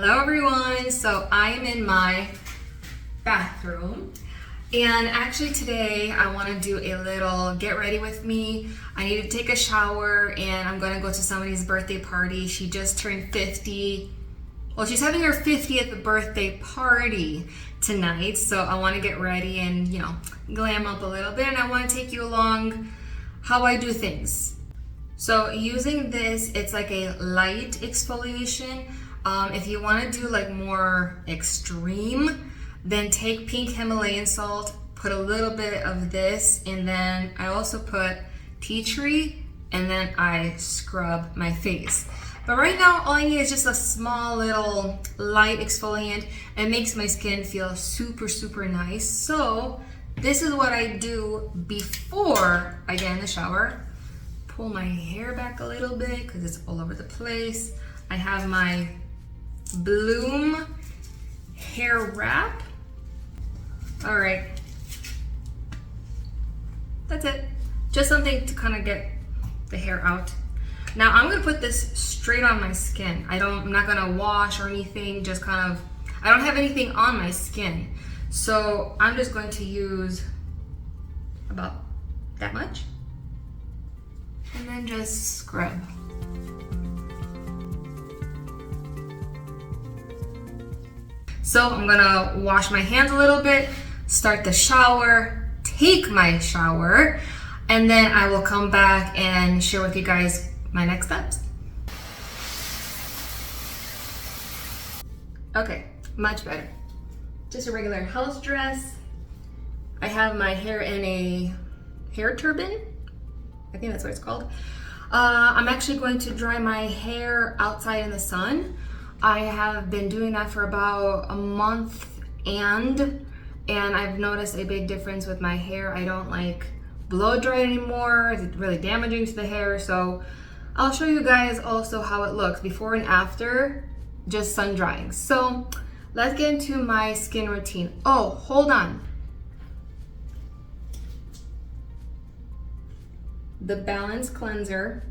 Hello everyone, so I am in my bathroom and actually today I want to do a little get ready with me. I need to take a shower and I'm going to go to somebody's birthday party. She just turned 50. Well, she's having her 50th birthday party tonight, so I want to get ready and, glam up a little bit, and I want to take you along how I do things. So using this, it's like a light exfoliation. If you want to do like more extreme, then take pink Himalayan salt, put a little bit of this, and then I also put tea tree, and then I scrub my face. But right now, all I need is just a small little light exfoliant. It makes my skin feel super, super nice. So this is what I do before I get in the shower. Pull my hair back a little bit because it's all over the place. I have my Bloom hair wrap. All right, that's it. Just something to kind of get the hair out. Now I'm gonna put this straight on my skin. I'm not gonna wash or anything, just kind of, I don't have anything on my skin. So I'm just going to use about that much and then just scrub. So I'm gonna wash my hands a little bit, start the shower, take my shower, and then I will come back and share with you guys my next steps. Okay, much better. Just a regular house dress. I have my hair in a hair turban. I think that's what it's called. I'm actually going to dry my hair outside in the sun. I have been doing that for about a month and I've noticed a big difference with my hair. I don't like blow dry anymore. It's really damaging to the hair. So I'll show you guys also how it looks before and after just sun drying. So let's get into my skin routine. Oh, hold on. The Balance Cleanser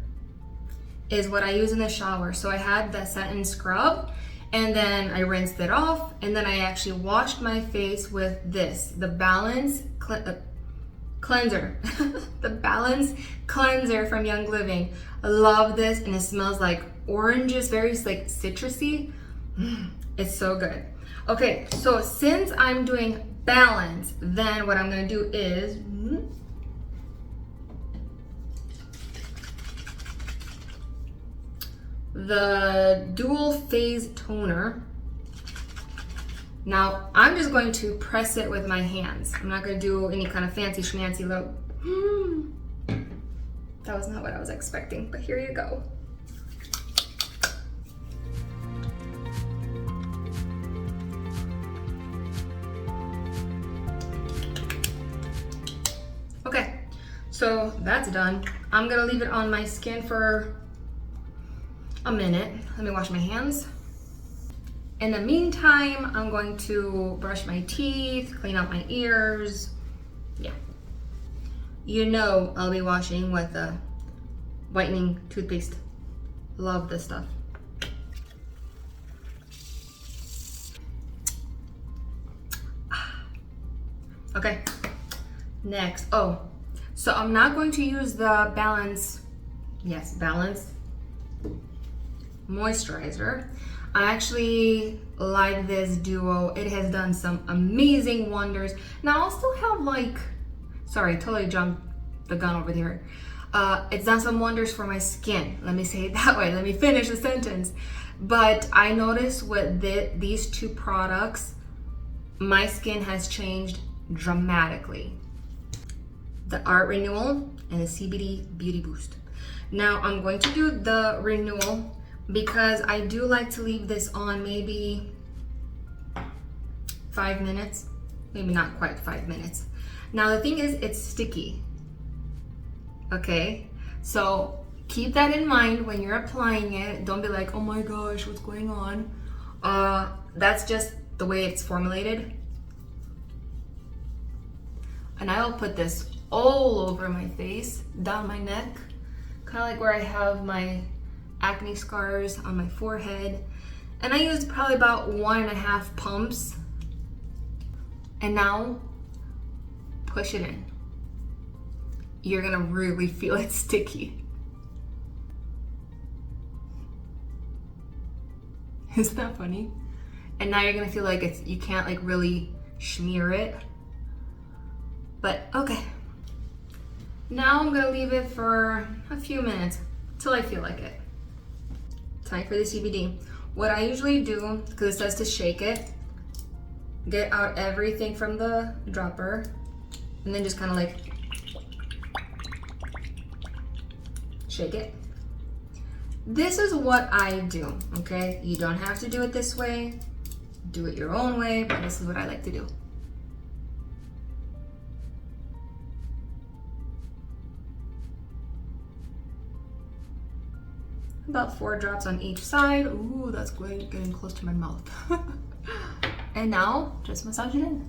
is what I use in the shower. So I had the Satin scrub and then I rinsed it off, and then I actually washed my face with this, the Balance Cleanser. The Balance Cleanser from Young Living. I love this, and it smells like oranges, very like citrusy. It's so good. Okay, so since I'm doing balance, then what I'm gonna do is the dual phase toner. Now I'm just going to press it with my hands. I'm not going to do any kind of fancy schmancy little that was not what I was expecting, but here you go. Okay, so that's done. I'm gonna leave it on my skin for a minute. Let me wash my hands. In the meantime, I'm going to brush my teeth, clean out my ears. Yeah. I'll be washing with a Whitening toothpaste. Love this stuff. Okay, next. Oh, so I'm not going to use the Balance moisturizer. I actually like this duo. It has done some amazing wonders. Now I also have sorry, totally jumped the gun over here. It's done some wonders for my skin. Let me say it that way. Let me finish the sentence. But I noticed with these two products, my skin has changed dramatically. The Art Renewal and the CBD Beauty Boost. Now I'm going to do the Renewal because I do like to leave this on maybe 5 minutes, maybe not quite 5 minutes. Now the thing is, it's sticky, okay? So keep that in mind when you're applying it. Don't be like, oh my gosh, what's going on? That's just the way it's formulated. And I will put this all over my face, down my neck, kind of like where I have my acne scars on my forehead. And I used probably about 1.5 pumps. And now, push it in. You're gonna really feel it sticky. Isn't that funny? And now you're gonna feel like you can't like really smear it. But okay. Now I'm gonna leave it for a few minutes till I feel like it. Time for the CBD. What I usually do, because it says to shake it, get out everything from the dropper, and then just kind of like shake it. This is what I do, okay? You don't have to do it this way. Do it your own way, but this is what I like to do. About 4 drops on each side. Ooh, that's great, getting close to my mouth. And now, just massage it in.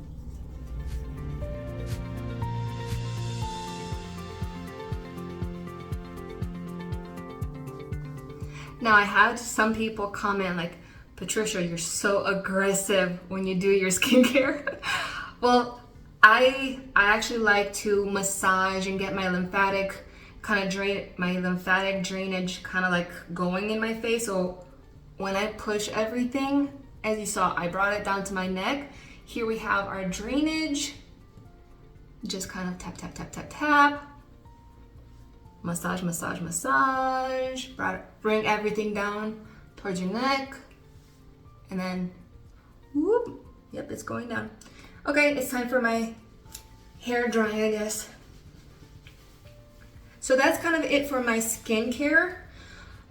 Now I had some people comment like, Patricia, you're so aggressive when you do your skincare. Well, I actually like to massage and get my lymphatic drainage kind of like going in my face. So when I push everything, as you saw, I brought it down to my neck. Here we have our drainage. Just kind of tap, tap, tap, tap, tap. Massage, massage, massage. Bring everything down towards your neck. And then, whoop. Yep, it's going down. Okay, it's time for my hair drying, I guess. So that's kind of it for my skincare.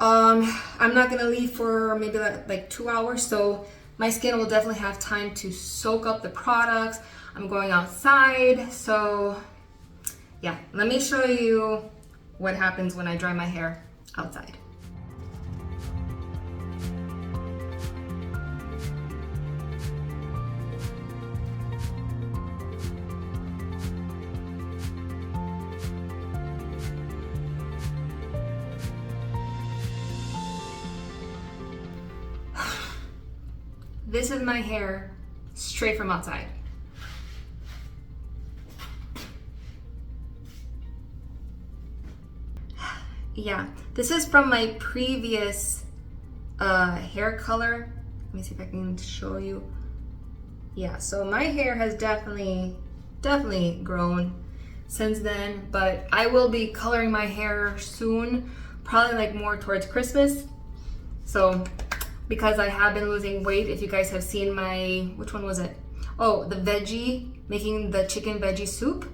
I'm not gonna leave for maybe like 2 hours, so my skin will definitely have time to soak up the products. I'm going outside, so yeah, let me show you what happens when I dry my hair outside. This is my hair straight from outside. Yeah, this is from my previous hair color. Let me see if I can show you. Yeah, so my hair has definitely grown since then, but I will be coloring my hair soon, probably like more towards Christmas. So because I have been losing weight, if you guys have seen my, which one was it? Oh, the veggie, making the chicken veggie soup.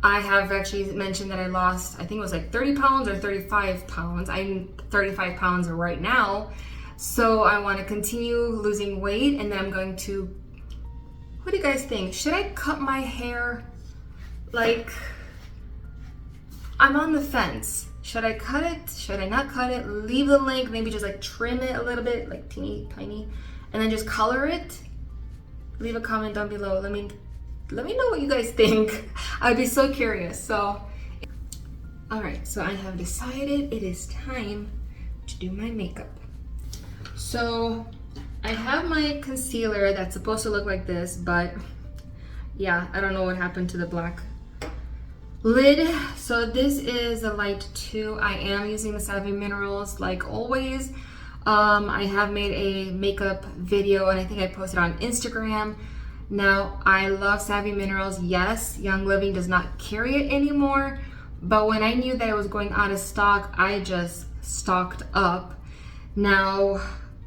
I have actually mentioned that I lost, I think it was like 30 pounds or 35 pounds. I'm 35 pounds right now. So I want to continue losing weight, and then I'm going to, what do you guys think? Should I cut my hair? Like, I'm on the fence. Should I cut it? Should I not cut it? Leave the length, maybe just like trim it a little bit, like teeny tiny, and then just color it? Leave a comment down below. Let me know what you guys think. I'd be so curious. So, all right, so I have decided it is time to do my makeup. So I have my concealer that's supposed to look like this, but yeah, I don't know what happened to the black lid. So this is a light 2. I am using the Savvy Minerals like always. I have made a makeup video and I think I posted on Instagram. Now, I love Savvy Minerals. Yes, Young Living does not carry it anymore, but when I knew that it was going out of stock, I just stocked up. Now,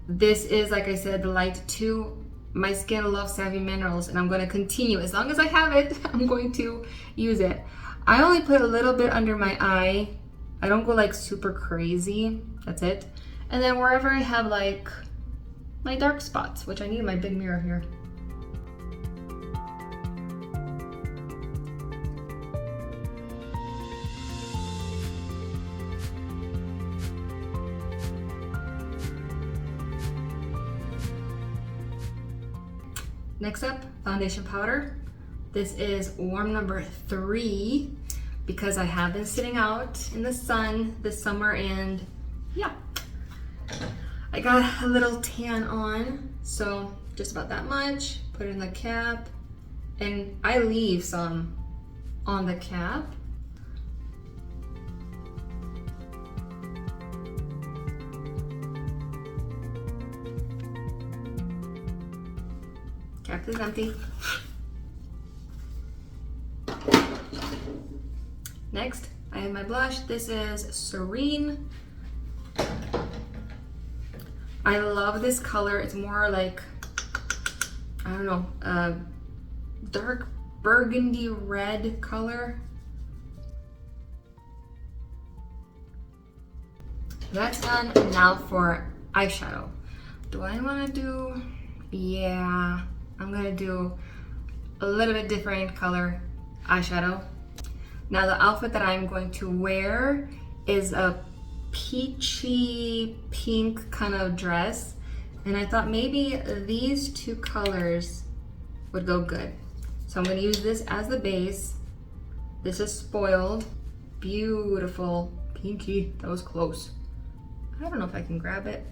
this is, like I said, the light 2. My skin loves Savvy Minerals, and I'm going to continue. As long as I have it, I'm going to use it. I only put a little bit under my eye. I don't go like super crazy. That's it. And then wherever I have like my dark spots, which I need my big mirror here. Next up, foundation powder. This is warm number 3 because I have been sitting out in the sun this summer, and yeah, I got a little tan on, so just about that much. Put it in the cap, and I leave some on the cap. Cap is empty. Next, I have my blush. This is Serene. I love this color. It's more like, I don't know, dark burgundy red color. That's done. Now for eyeshadow. Do I want to do, yeah, I'm gonna do a little bit different color eyeshadow. Now the outfit that I'm going to wear is a peachy pink kind of dress, and I thought maybe these two colors would go good. So I'm going to use this as the base. This is Spoiled. Beautiful pinky. That was close. I don't know if I can grab it.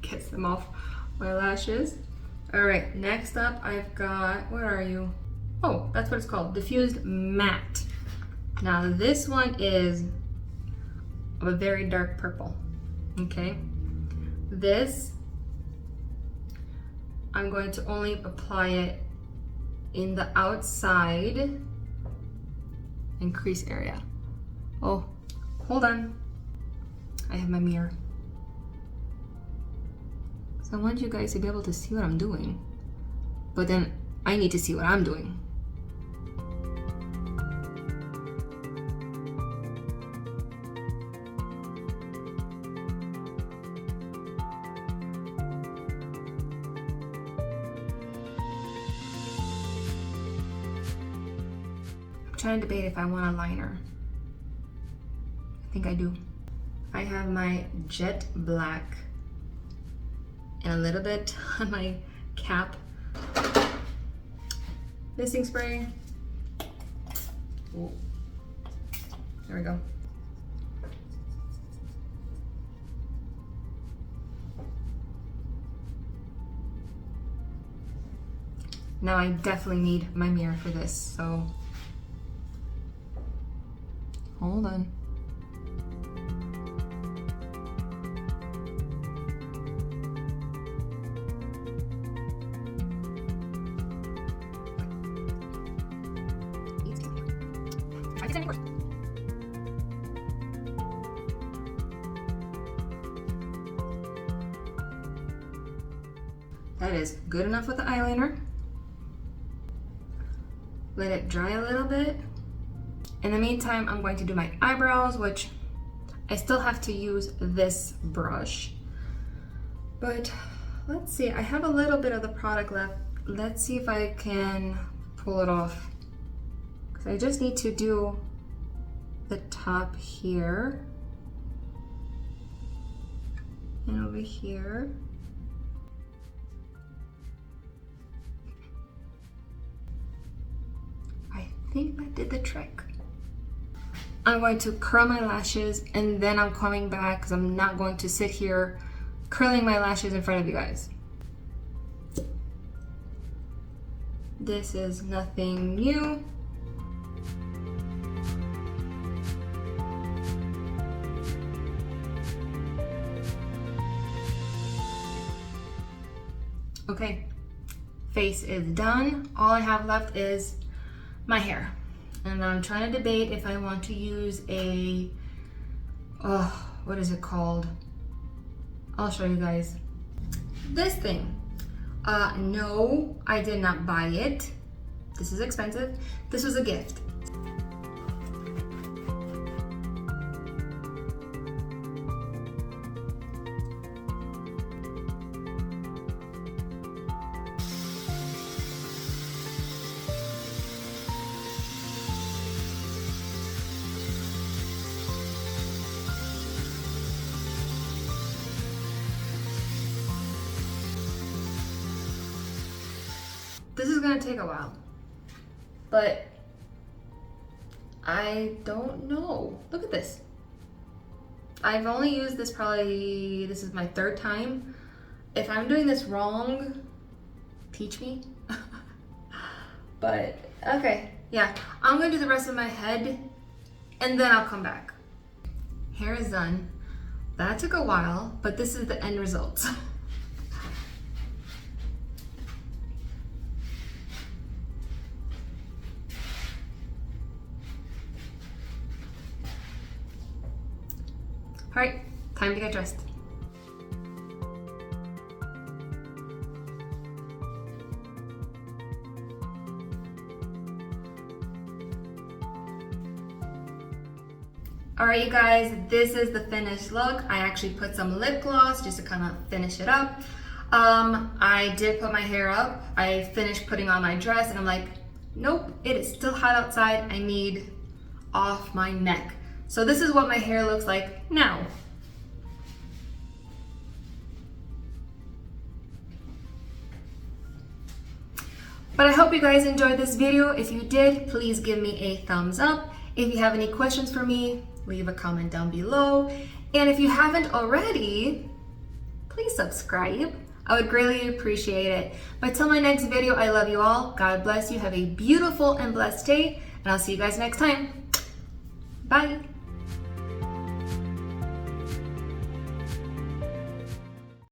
Gets them off my lashes. All right, next up I've got, where are you? Oh, that's what it's called, Diffused Matte. Now this one is a very dark purple, okay? This, I'm going to only apply it in the outside and crease area. Oh, hold on. I have my mirror. So I want you guys to be able to see what I'm doing, but then I need to see what I'm doing. I'm trying to debate if I want a liner. I think I do. I have my jet black and a little bit on my cap. Missing spray. Ooh. There we go. Now I definitely need my mirror for this, so hold on. That is good enough with the eyeliner. Let it dry a little bit. In the meantime, I'm going to do my eyebrows, which I still have to use this brush. But let's see, I have a little bit of the product left. Let's see if I can pull it off. Because I just need to do the top here. And over here. I think that did the trick. I'm going to curl my lashes and then I'm coming back because I'm not going to sit here curling my lashes in front of you guys. This is nothing new. Okay, face is done. All I have left is my hair. And I'm trying to debate if I want to use a, what is it called? I'll show you guys. This thing. No, I did not buy it. This is expensive. This was a gift. This is gonna take a while, but I don't know. Look at this. I've only used this this is my 3rd time. If I'm doing this wrong, teach me. But okay, yeah. I'm gonna do the rest of my head and then I'll come back. Hair is done. That took a while, but this is the end result. All right, time to get dressed. All right, you guys, this is the finished look. I actually put some lip gloss just to kind of finish it up. I did put my hair up. I finished putting on my dress and I'm like, nope, it is still hot outside. I need off my neck. So this is what my hair looks like now. But I hope you guys enjoyed this video. If you did, please give me a thumbs up. If you have any questions for me, leave a comment down below. And if you haven't already, please subscribe. I would greatly appreciate it. But till my next video, I love you all. God bless you. Have a beautiful and blessed day. And I'll see you guys next time. Bye.